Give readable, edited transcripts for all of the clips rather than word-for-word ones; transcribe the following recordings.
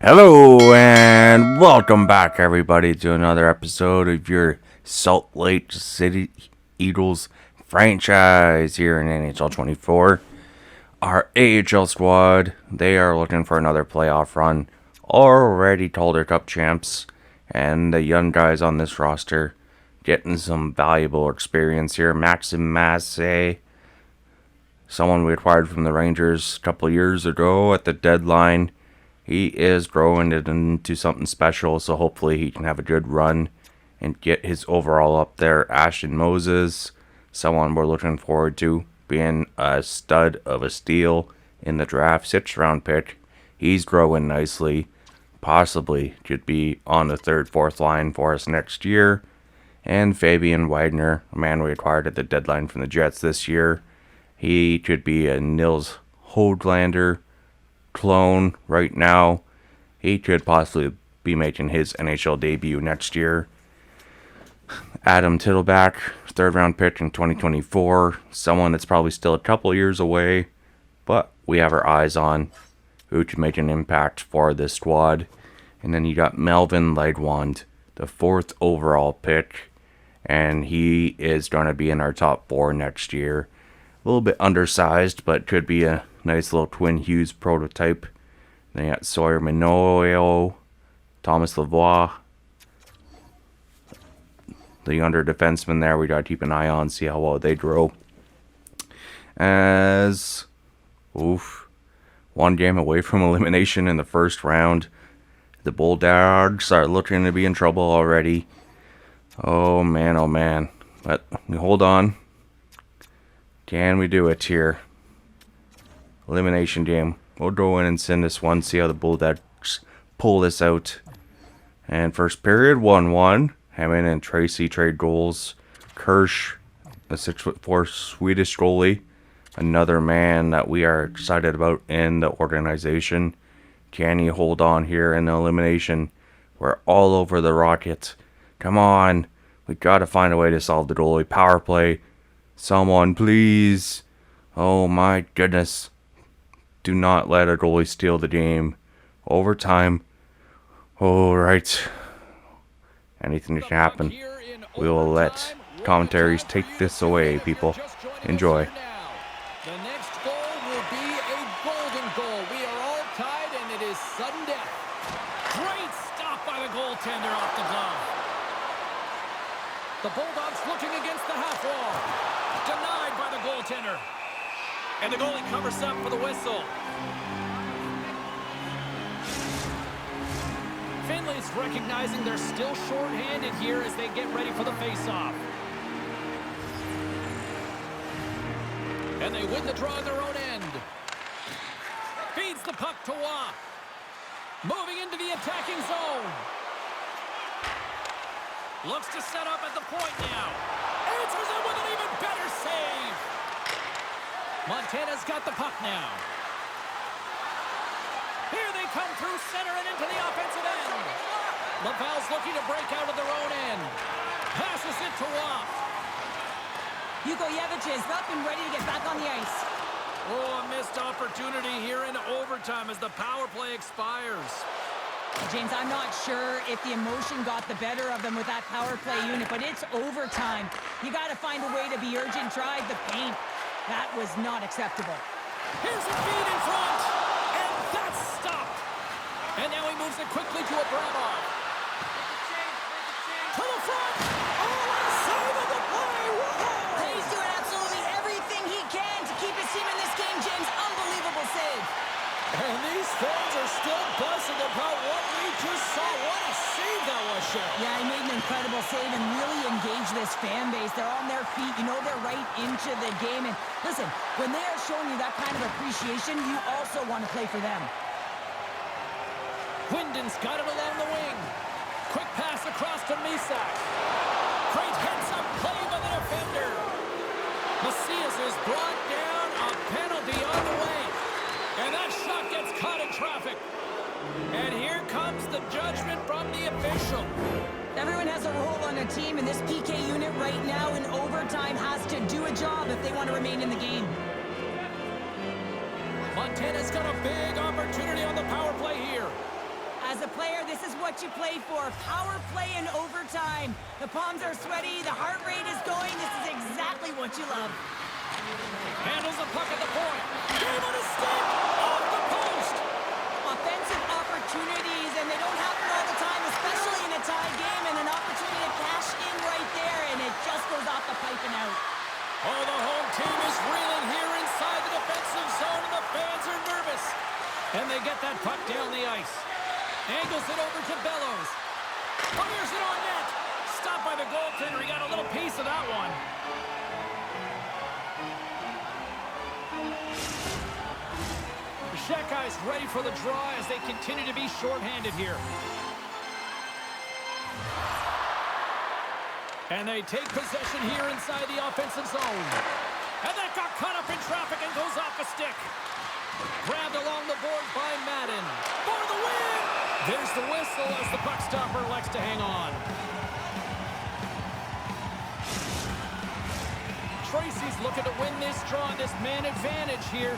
Hello and welcome back, everybody, to another episode of your Salt Lake City Eagles franchise here in NHL24. Our AHL squad, they are looking for another playoff run. Already Caldercup champs, and the young guys on this roster getting some valuable experience here. Maxim Massey, someone we acquired from the Rangers a couple of years ago at the deadline. He is growing it into something special, so hopefully he can have a good run and get his overall up there. Ashton Moses, someone we're looking forward to, being a stud of a steal in the draft, 6th round pick. He's growing nicely, possibly could be on the 3rd, 4th line for us next year. And Fabian Wagner, a man we acquired at the deadline from the Jets this year. He could be a Nils Höglander clone right now. He could possibly be making his NHL debut next year. Adam Tittleback, 3rd round pick in 2024. Someone that's probably still a couple years away, but we have our eyes on who can make an impact for this squad. And then you got Melvin Legwand, the 4th overall pick, and he is going to be in our top 4 next year. A little bit undersized, but could be a nice little Twin Hughes prototype. Then you got Sawyer Minoyo, Thomas Lavoie. The younger defenseman there, we got to keep an eye on, see how well they grow. As, one game away from elimination in the 1st round. The Bulldogs are looking to be in trouble already. Oh man. But hold on. Can we do it here? Elimination game. We'll go in and send this one, see how the Bulldogs pull this out. And first period, 1-1. Hammond and Tracy trade goals. Kirsch, a 6'4" Swedish goalie. Another man that we are excited about in the organization. Can he hold on here in the elimination? We're all over the Rockets. Come on. We got to find a way to solve the goalie. Power play. Someone, please. Oh my goodness. Do not let a goalie steal the game. Overtime. Alright. Anything can happen. We will let commentaries take this away, people. Enjoy. The next goal will be a golden goal. We are all tied, and it is sudden death. Great stop by the goaltender off the glove. The Bulldogs looking against the half wall. Denied by the goaltender. And the goalie covers up for the whistle. Finley's recognizing they're still short-handed here as they get ready for the face-off. And they win the draw at their own end. Feeds the puck to Waugh. Moving into the attacking zone. Looks to set up at the point now. Answers it with an even better save. Montana's got the puck now. Here they come through center and into the offensive end. Laval's looking to break out of their own end. Passes it to Waugh. Yukoyevich has not been ready to get back on the ice. Oh, a missed opportunity here in overtime as the power play expires. James, I'm not sure if the emotion got the better of them with that power play unit, but it's overtime. You got to find a way to be urgent, drive the paint. That was not acceptable. Here's a feed in front, and that's stopped. And now he moves it quickly to Abramov. To the front. Oh, what a save of the play. Whoa. He's doing absolutely everything he can to keep his team in this game, James. Unbelievable save. And these fans are still buzzing about what we just saw. What a save that was, Sheriff. Yeah, he made an incredible save and really engaged this fan base. They're on their feet. You know they're right into the game. And listen, when they are showing you that kind of appreciation, you also want to play for them. Wyndon's got it along the wing. Quick pass across to Misak. Great heads-up play by the defender. Macias is brought down. A penalty on the way. And that shot gets caught in traffic. And here comes the judgment from the official. Everyone has a role on a team, and this PK unit right now in overtime has to do a job if they want to remain in the game. Montana's got a big opportunity on the power play here. what you play for. Power play in overtime. The palms are sweaty. The heart rate is going. This is exactly what you love. Handles the puck at the point. Game on a stick. Off the post. Offensive opportunities, and they don't happen all the time, especially in a tie game, and an opportunity to cash in right there, and it just goes off the pipe and out. Oh, the home team is reeling here inside the defensive zone, and the fans are nervous. And they get that puck down the ice. Angles it over to Bellows. Fires it on net. Stopped by the goaltender. He got a little piece of that one. The Shekai's ready for the draw as they continue to be shorthanded here. And they take possession here inside the offensive zone. And that got caught up in traffic and goes off a stick. Grabbed along the board by Madden. For the win! There's the whistle as the puck stopper likes to hang on. Tracy's looking to win this draw on this man advantage here.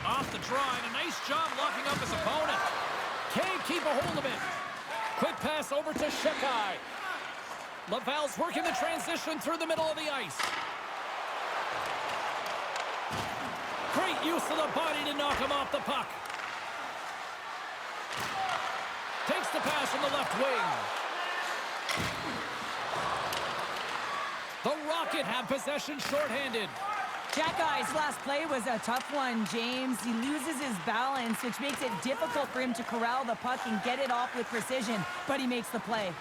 Off the draw, and a nice job locking up his opponent. Can't keep a hold of it. Quick pass over to Shekai. Laval's working the transition through the middle of the ice. Great use of the body to knock him off the puck. Takes the pass from the left wing. The Rocket have possession shorthanded. Jackie's last play was a tough one, James. He loses his balance, which makes it difficult for him to corral the puck and get it off with precision, but he makes the play.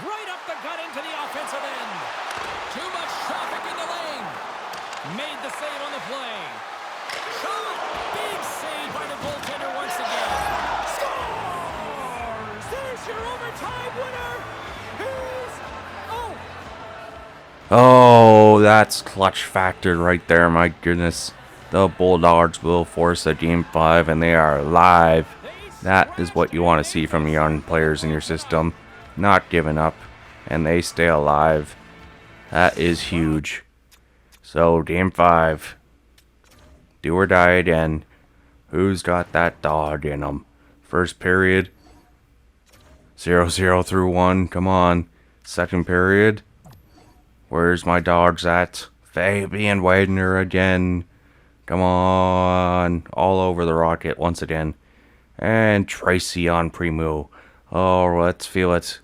Right up the gut into the offensive end. Too much traffic in the lane. Made the save on the play. Shot! Big save by the goaltender once again. Scores! There's your overtime winner. Oh, that's clutch factor right there, my goodness. The Bulldogs will force a Game 5, and they are live. That is what you want to see from young players in your system. Not giving up, and they stay alive. That is huge. So, Game 5. Do or die again. Who's got that dog in them? First period. 0-0 through 1. Come on. Second period. Where's my dogs at? Fabian Widener again. Come on. All over the Rocket once again. And Tracy on Primo. Oh, let's feel it.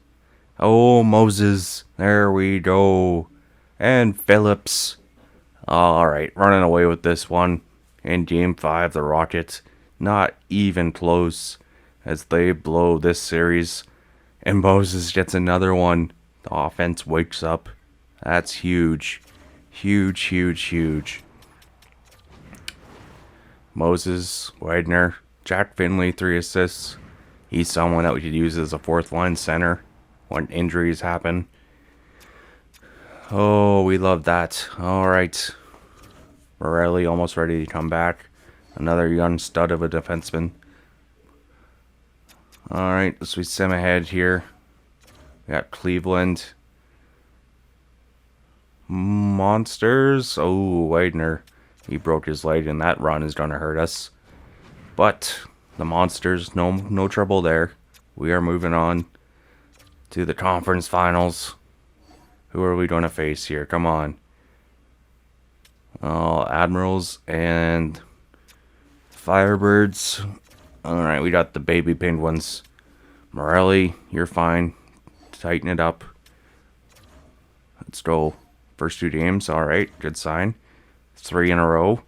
Oh, Moses. There we go. And Phillips. Alright, running away with this one. In Game 5, the Rockets. Not even close as they blow this series. And Moses gets another one. The offense wakes up. That's huge. Huge, huge, huge. Moses, Widener, Jack Finley, 3 assists. He's someone that we could use as a fourth line center when injuries happen. Oh, we love that. Alright. Morelli almost ready to come back. Another young stud of a defenseman. Alright, let's we sim ahead here. We got Cleveland. Monsters. Oh, Widener. He broke his leg, and that run is going to hurt us. But the Monsters, no trouble there. We are moving on to the conference finals. Who are we going to face here? Come on. Oh, Admirals and Firebirds. Alright, we got the baby Penguins. Morelli, you're fine. Tighten it up. Let's go. First 2 games. Alright, good sign. 3 in a row.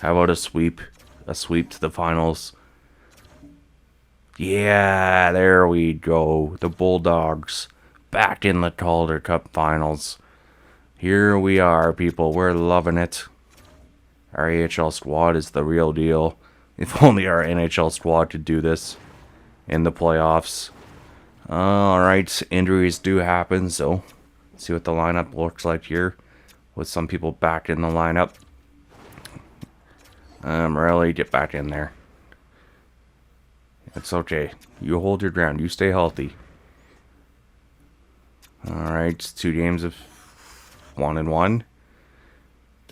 How about a sweep? A sweep to the finals. Yeah, there we go. The Bulldogs back in the Caldercup finals. Here we are, people. We're loving it. Our AHL squad is the real deal. If only our NHL squad could do this in the playoffs. Alright, injuries do happen, so let's see what the lineup looks like here. With some people back in the lineup. Morelli, get back in there. It's okay. You hold your ground. You stay healthy. Alright, 2 games of 1-1.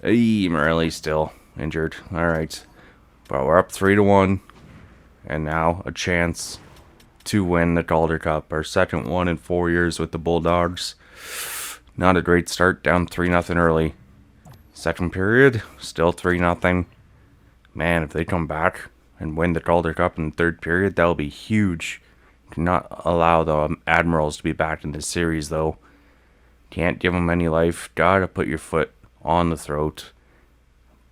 Hey, Morelli still. injured. All right. But we're up 3-1. And now a chance to win the Caldercup. Our second one in 4 years with the Bulldogs. Not a great start. Down 3-0 early. Second period, still 3-0. Man, if they come back and win the Caldercup in the third period, that'll be huge. Cannot allow the Admirals to be back in this series, though. Can't give them any life. Gotta put your foot on the throat.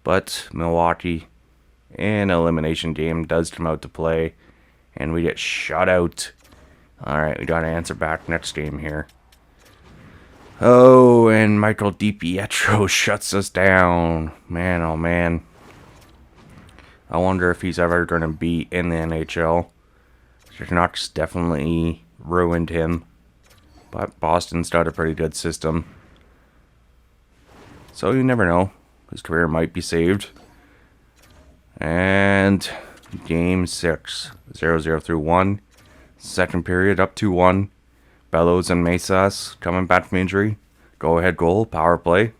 But Milwaukee, in an elimination game, does come out to play. And we get shut out. Alright, we gotta answer back next game here. Oh, and Michael DiPietro shuts us down. Man, oh man. I wonder if he's ever gonna be in the NHL. The Canucks definitely ruined him. But Boston's got a pretty good system. So you never know. His career might be saved. And game 6. 0-0 through 1. Second period up 2-1. Bellows and Mesas coming back from injury. Go ahead goal. Power play.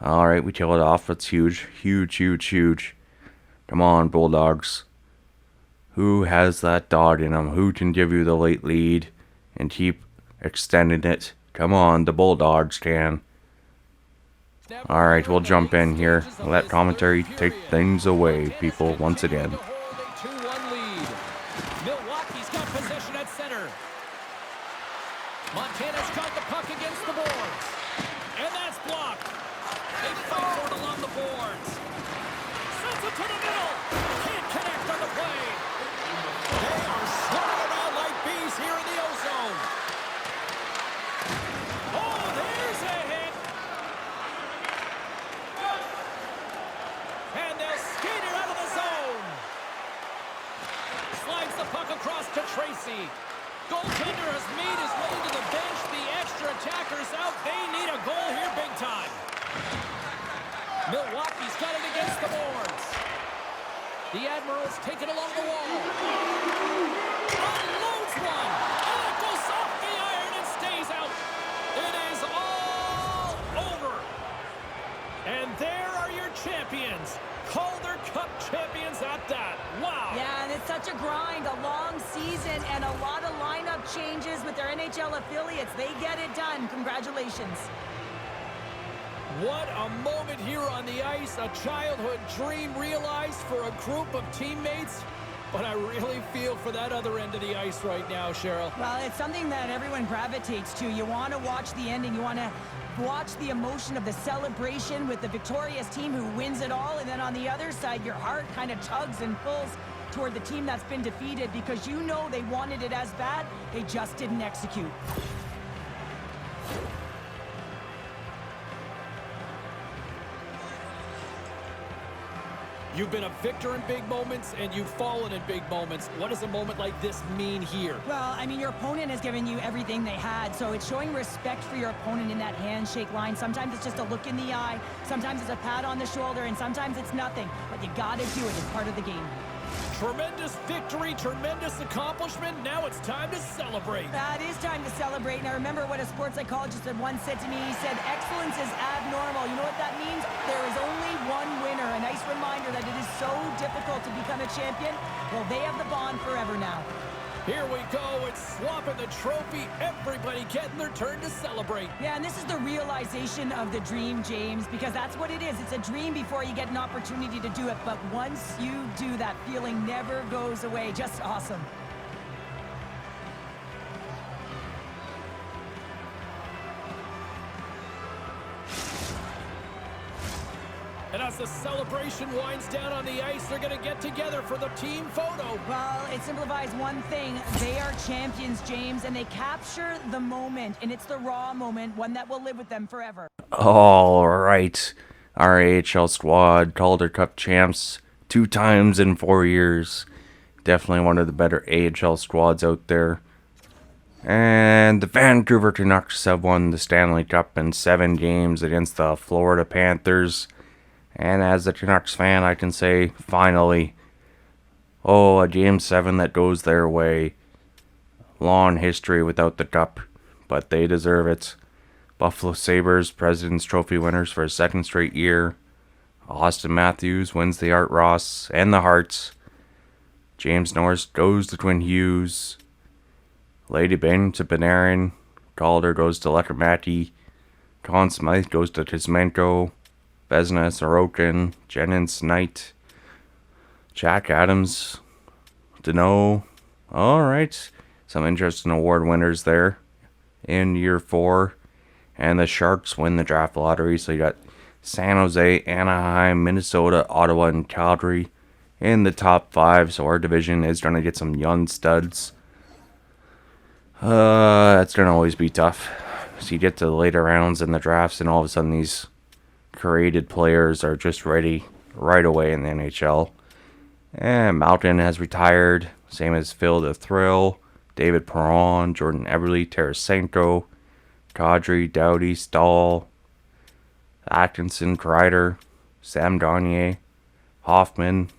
Alright, we kill it off. That's huge. Huge, huge, huge. Come on, Bulldogs. Who has that dog in them? Who can give you the late lead and keep extending it? Come on, the Bulldogs can. Alright, we'll jump in here. Let commentary take things away, people, once again. Milwaukee's got possession at center. Montana's got the puck against the boards. And that's blocked. They fight for it along the boards. Sends it to the middle. Can't connect on the play. They are swarming around like bees here in the ozone. Oh, there's a hit. And they'll skate it out of the zone. Slides the puck across to Tracy. Goaltender has made his way to the bench. The extra attackers out. They need a goal here big time. Milwaukee's got it against the boards. The Admirals take it along the wall. Unloads one. And it goes off the iron and stays out. It is all over. And there are your champions. Caldercup champions at that. Wow. Yeah, and it's such a grind, a long season, and a lot of lineup changes with their NHL affiliates. They get it done. Congratulations. What a moment here on the ice. A childhood dream realized for a group of teammates. But I really feel for that other end of the ice right now, Cheryl. Well, it's something that everyone gravitates to. You want to watch the ending. You want to watch the emotion of the celebration with the victorious team who wins it all. And then on the other side, your heart kind of tugs and pulls toward the team that's been defeated because you know they wanted it as bad. They just didn't execute. You've been a victor in big moments, and you've fallen in big moments. What does a moment like this mean here? Well, I mean, your opponent has given you everything they had, so it's showing respect for your opponent in that handshake line. Sometimes it's just a look in the eye, sometimes it's a pat on the shoulder, and sometimes it's nothing. But you gotta do it. It's part of the game. Tremendous victory, tremendous accomplishment. Now it's time to celebrate. It is time to celebrate. And I remember what a sports psychologist had once said to me. He said, excellence is abnormal. You know what that means? There is only one winner. A nice reminder that it is so difficult to become a champion. Well, they have the bond forever now. Here we go. It's swapping the trophy. Everybody getting their turn to celebrate. Yeah, and this is the realization of the dream, James, because that's what it is. It's a dream before you get an opportunity to do it. But once you do, that feeling never goes away. Just awesome. And as the celebration winds down on the ice, they're going to get together for the team photo. Well, it simplifies one thing. They are champions, James, and they capture the moment, and it's the raw moment, one that will live with them forever. All right. Our AHL squad, Caldercup champs, 2 times in 4 years. Definitely one of the better AHL squads out there. And the Vancouver Canucks have won the Stanley Cup in 7 games against the Florida Panthers. And as a Canucks fan, I can say, finally. Oh, a Game 7 that goes their way. Long history without the cup, but they deserve it. Buffalo Sabres, President's Trophy winners for a 2nd straight year. Austin Matthews wins the Art Ross and the Hearts. James Norris goes to Twin Hughes. Lady Bing to Panarin. Calder goes to Lecker-Mackey. Conn Smythe goes to Kuzmenko. Vezina, Sorokin. Jennings, Knight. Jack Adams. Deneau. Alright. Some interesting award winners there in year 4. And the Sharks win the draft lottery. So you got San Jose, Anaheim, Minnesota, Ottawa, and Calgary in the top 5. So our division is going to get some young studs. That's going to always be tough. So you get to the later rounds in the drafts, and all of a sudden these created players are just ready right away in the NHL. And Malkin has retired. Same as Phil the Thrill, David Perron, Jordan Eberle, Tarasenko, Kadri, Doughty, Stahl, Atkinson, Kreider, Sam Gagner, Hoffman,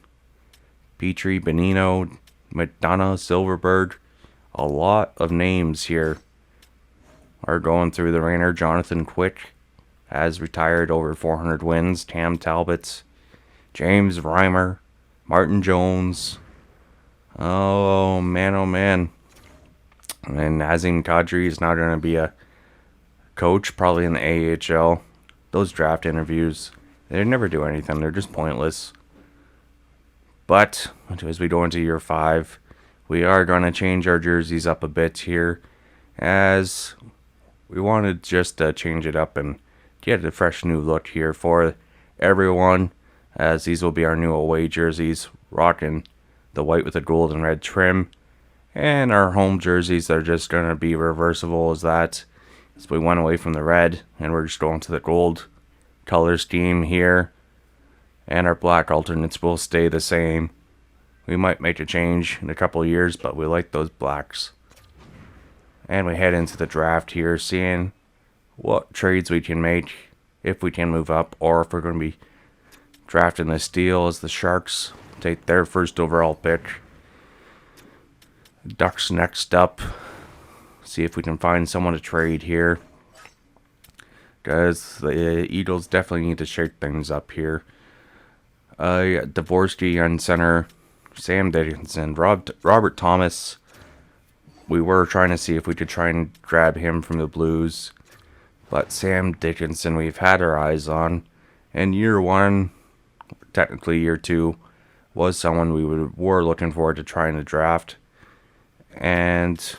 Petrie, Benino, McDonough, Silverberg. A lot of names here are going through the ringer. Jonathan Quick has retired, over 400 wins. Tam Talbot, James Reimer, Martin Jones. Oh man. And Nazem Kadri is now going to be a coach, probably in the AHL. Those draft interviews, they never do anything. They're just pointless. But as we go into year 5, we are going to change our jerseys up a bit here, as we wanted just to change it up and get a fresh new look here for everyone, as these will be our new away jerseys, rocking the white with the gold and red trim. And our home jerseys are just going to be reversible as that. So we went away from the red, and we're just going to the gold color scheme here. And our black alternates will stay the same. We might make a change in a couple of years, but we like those blacks. And we head into the draft here, seeing what trades we can make, if we can move up, or if we're going to be drafting the steal as the Sharks take their first overall pick. Ducks next up. See if we can find someone to trade here, because the Eagles definitely need to shake things up here. Dvorsky on center, Sam Dickinson, Robert Thomas. We were trying to see if we could try and grab him from the Blues, but Sam Dickinson we've had our eyes on. And year 1, technically year 2, was someone we were looking forward to trying to draft, and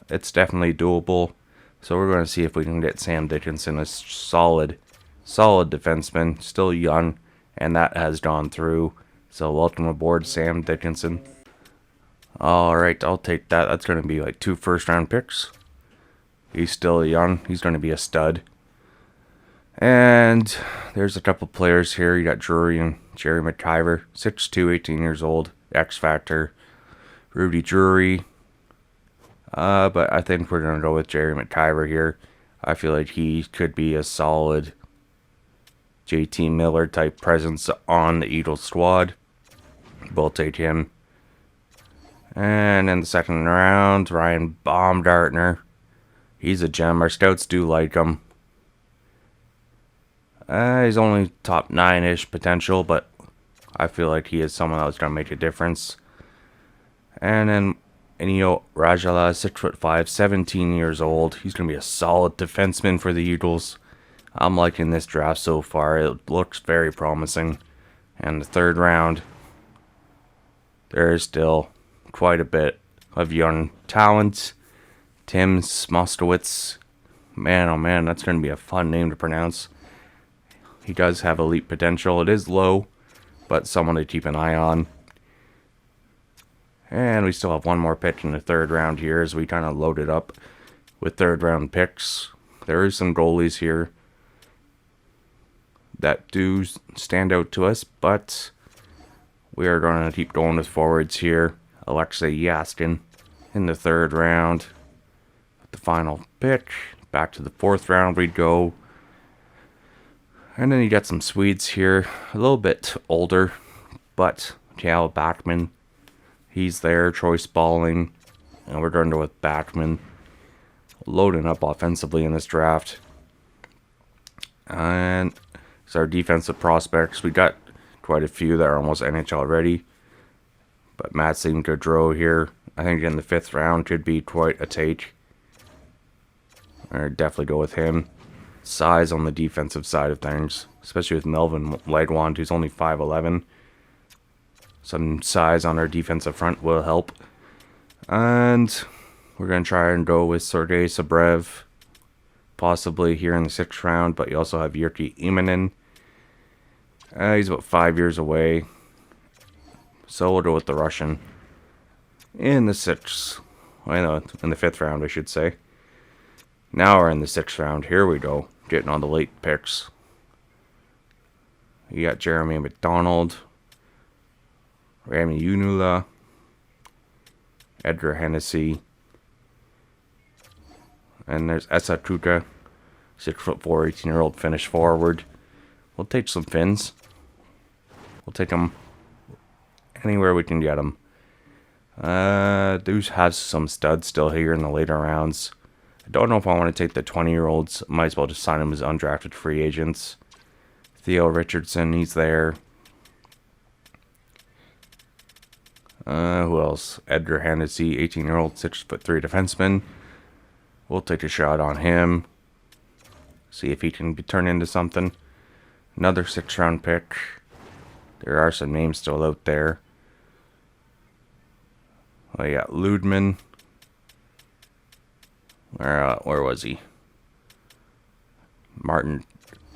it's definitely doable. So we're going to see if we can get Sam Dickinson, a solid defenseman, still young, and that has gone through. So welcome aboard, Sam Dickinson. Alright, I'll take that. That's going to be like 2 first-round picks. He's still young. He's going to be a stud. And there's a couple players here. You got Drury and Jerry McIver, 6'2", 18 years old, X Factor. Rudy Drury. But I think we're going to go with Jerry McIver here. I feel like he could be a solid JT Miller type presence on the Eagles squad. We'll take him. And in the second round, Ryan Baumgartner. He's a gem. Our scouts do like him. He's only top 9-ish potential, but I feel like he is someone that was going to make a difference. And then Enio Rajala, 6'5", 17 years old. He's going to be a solid defenseman for the Eagles. I'm liking this draft so far. It looks very promising. And the third round, there is still quite a bit of young talent. Tim Moskowitz. Man, oh man, that's going to be a fun name to pronounce. He does have elite potential. It is low, but someone to keep an eye on. And we still have one more pick in the third round here as we kind of load it up with third round picks. There is some goalies here that do stand out to us, but we are going to keep going with forwards here. Alexei Yaskin in the third round. The final pick. Back to the fourth round we go. And then you got some Swedes here. A little bit older, but Cal Backman. He's there. Troy Spalling. And we're going to go with Backman. Loading up offensively in this draft. And So our defensive prospects, we got quite a few that are almost NHL ready. But Matt seemed to draw here. I think in the 5th round could be quite a take. I'd definitely go with him. Size on the defensive side of things, especially with Melvin Legwand, who's only 5'11". Some size on our defensive front will help. And we're going to try and go with Sergei Sabrev, possibly here in the 6th round, but you also have Yurki Imanen. He's about 5 years away. So we'll go with the Russian in the 6th. Well, in the 5th round, I should say. Now we're in the 6th round. Here we go. Getting on the late picks. You got Jeremy McDonald, Rami Unula, Edgar Hennessy, and there's Esa Kuka, 6'4", 18-year-old Finnish forward. We'll take some Finns. We'll take them anywhere we can get them. Those have some studs still here in the later rounds. I don't know if I want to take the 20-year-olds. Might as well just sign them as undrafted free agents. Theo Richardson, he's there. Who else? Edgar Hennessy, 18-year-old, 6'3" defenseman. We'll take a shot on him. See if he can turn into something. Another 6th round pick. There are some names still out there. Oh, yeah, Ludman. Where was he? Martin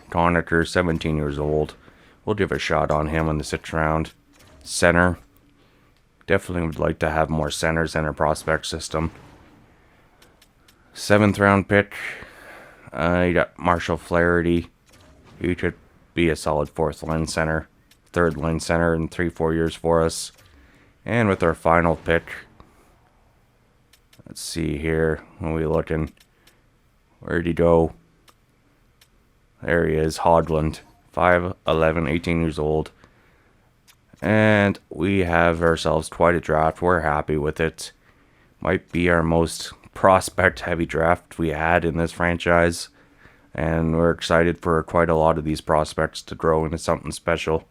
Conacher, 17 years old. We'll give a shot on him in the 6th round. Center. Definitely would like to have more centers in our prospect system. 7th round pick. You got Marshall Flaherty. He could be a solid 4th line center. 3rd line center in 3-4 years for us. And with our final pick. Let's see here. What are we looking? Where'd he go? There he is. Hodland. 5'11", 18 years old. And we have ourselves quite a draft. We're happy with it. Might be our most prospect-heavy draft we had in this franchise. And we're excited for quite a lot of these prospects to grow into something special.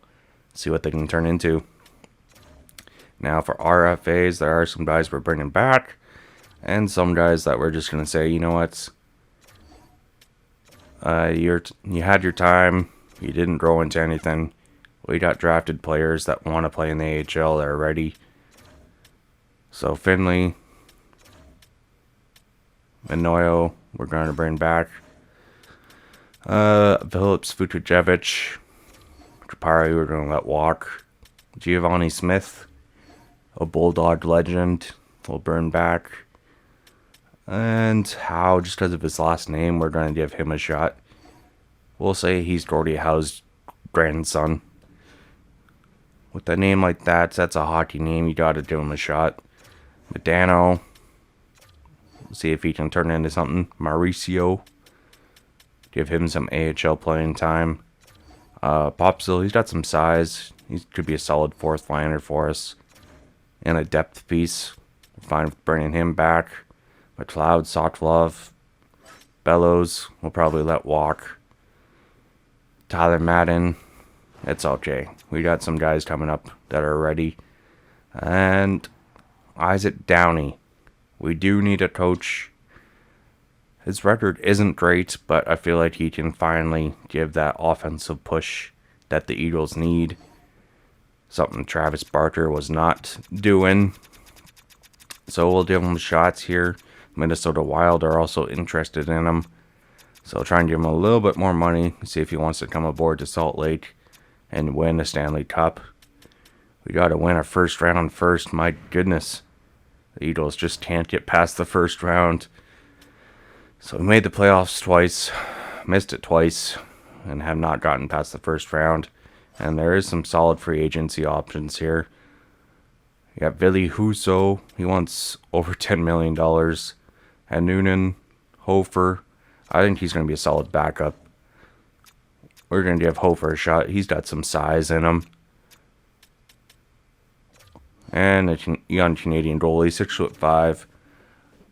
See what they can turn into. Now for RFAs, there are some guys we're bringing back. And some guys that we're just going to say, you know what? You had your time. You didn't grow into anything. We got drafted players that want to play in the AHL that are ready. So Finley, Manoyo, we're going to bring back. Phillips Vucevic, Kapari, we're going to let walk. Giovanni Smith, a Bulldog legend, we'll bring back. And Howe, just because of his last name, we're going to give him a shot. We'll say he's Gordie Howe's grandson. With a name like that, that's a hockey name, you got to give him a shot. Medano, see if he can turn into something. Mauricio, give him some AHL playing time. Popsicle, he's got some size. He could be a solid 4th liner for us. And a depth piece. Fine with bringing him back. McLeod, Sokolov, Bellows, we'll probably let walk. Tyler Madden, it's okay. We got some guys coming up that are ready. And Isaac Downey, we do need a coach. His record isn't great, but I feel like he can finally give that offensive push that the Eagles need. Something Travis Barker was not doing. So we'll give him shots here. Minnesota Wild are also interested in him. So try and give him a little bit more money. See if he wants to come aboard to Salt Lake and win a Stanley Cup. We got to win a 1st round first. My goodness. The Eagles just can't get past the 1st round. So we made the playoffs twice. Missed it twice. And have not gotten past the 1st round. And there is some solid free agency options here. You got Billy Huso. He wants over $10 million. And Noonan, Hofer. I think he's going to be a solid backup. We're going to give Hofer a shot. He's got some size in him. And a young Canadian goalie, 6'5".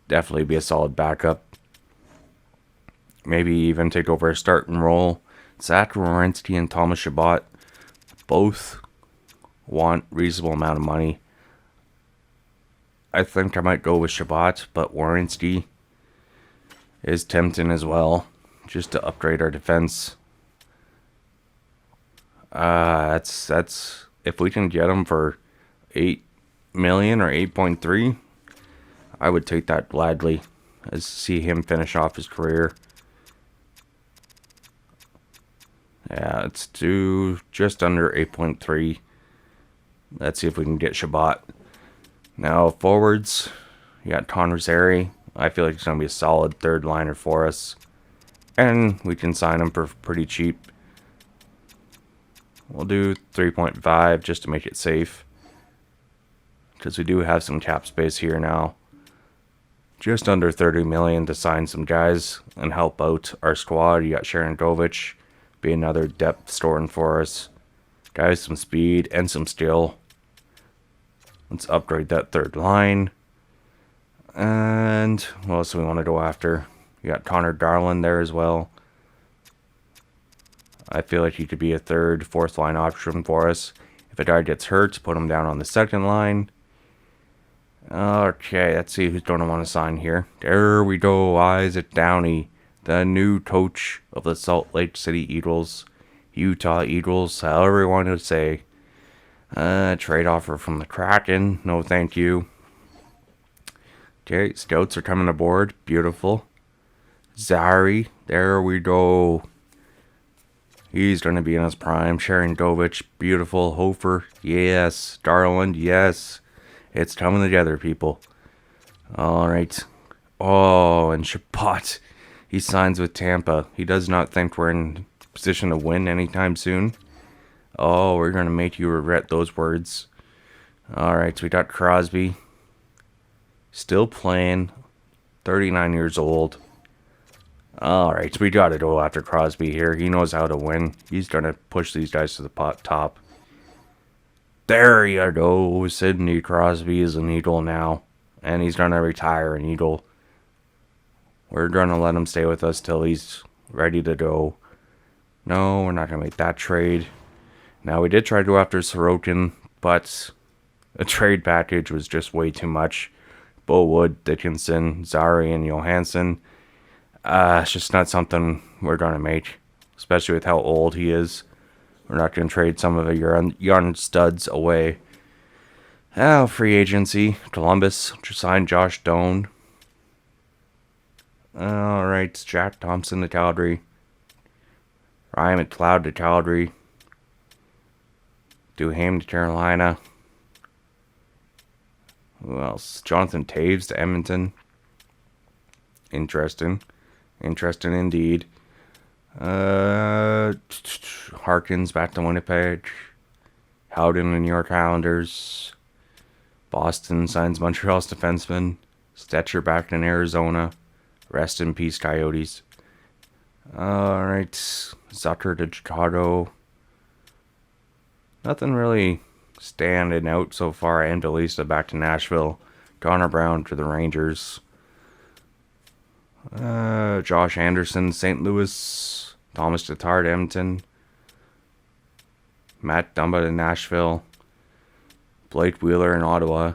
Definitely be a solid backup. Maybe even take over a starting role. Zach Werenski and Thomas Chabot both want reasonable amount of money. I think I might go with Chabot, but Werenski is tempting as well, just to upgrade our defense. That's if we can get him for 8 million or 8.3, I would take that gladly. As see him finish off his career. Yeah, it's due just under 8.3. Let's see if we can get Chabot. Now forwards, you got Connor Zary. I feel like he's gonna be a solid third liner for us, and we can sign him for pretty cheap. We'll do 3.5 just to make it safe, because we do have some cap space here now. Just under 30 million to sign some guys and help out our squad. You got Sharangovich, be another depth storing for us. Guys, some speed and some skill. Let's upgrade that third line. And what else do we want to go after? You got Connor Darlin there as well. I feel like he could be a third, fourth line option for us. If a guy gets hurt, put him down on the second line. Okay, let's see who's going to want to sign here. There we go, Isaac Downey, the new coach of the Salt Lake City Eagles, Utah Eagles, however you want to say. Trade offer from the Kraken, no thank you. Okay, scouts are coming aboard, beautiful. Zary, there we go. He's going to be in his prime. Sharangovich, beautiful. Hofer, yes. Darland, yes. It's coming together, people. Alright. Oh, and Chabot. He signs with Tampa. He does not think we're in position to win anytime soon. Oh, we're going to make you regret those words. Alright, so we got Crosby. Still playing. 39 years old. Alright, so we got to go after Crosby here. He knows how to win. He's going to push these guys to the top. There you go. Sidney Crosby is an Eagle now. And he's going to retire an Eagle. We're going to let him stay with us till he's ready to go. No, we're not going to make that trade. Now, we did try to go after Sorokin, but the trade package was just way too much. Bowood, Dickinson, Zary, and Johansson. It's just not something we're going to make, especially with how old he is. We're not going to trade some of the young studs away. Free agency. Columbus just signed Josh Doan. Alright, Jack Thompson to Calgary. Ryan McLeod to Calgary. Duham to Carolina. Who else? Jonathan Taves to Edmonton. Interesting. Interesting indeed. Harkins back to Winnipeg. Howden and New York Islanders. Boston signs Montreal's defenseman. Stetcher back in Arizona. Rest in peace, Coyotes. Alright. Zucker to Chicago. Nothing really standing out so far. Angelista back to Nashville. Connor Brown to the Rangers. Josh Anderson, St. Louis. Thomas Tatar to Edmonton. Matt Dumba to Nashville. Blake Wheeler in Ottawa.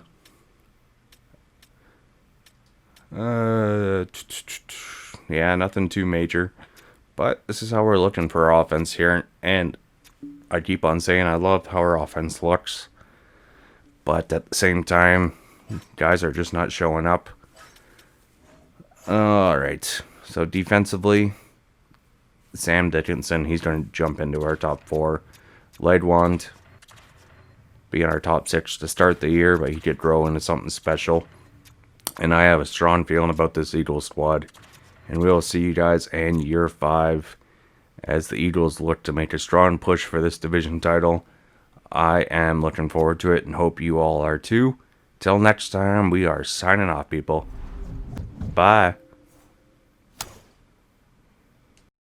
Yeah, nothing too major. But this is how we're looking for our offense here. And I keep on saying I love how our offense looks. But at the same time, guys are just not showing up. Alright, so defensively, Sam Dickinson, he's going to jump into our top 4. Ledwand, be in our top 6 to start the year, but he could grow into something special. And I have a strong feeling about this Eagles squad. And we will see you guys in year 5 as the Eagles look to make a strong push for this division title. I am looking forward to it and hope you all are too. Till next time, we are signing off, people. Bye.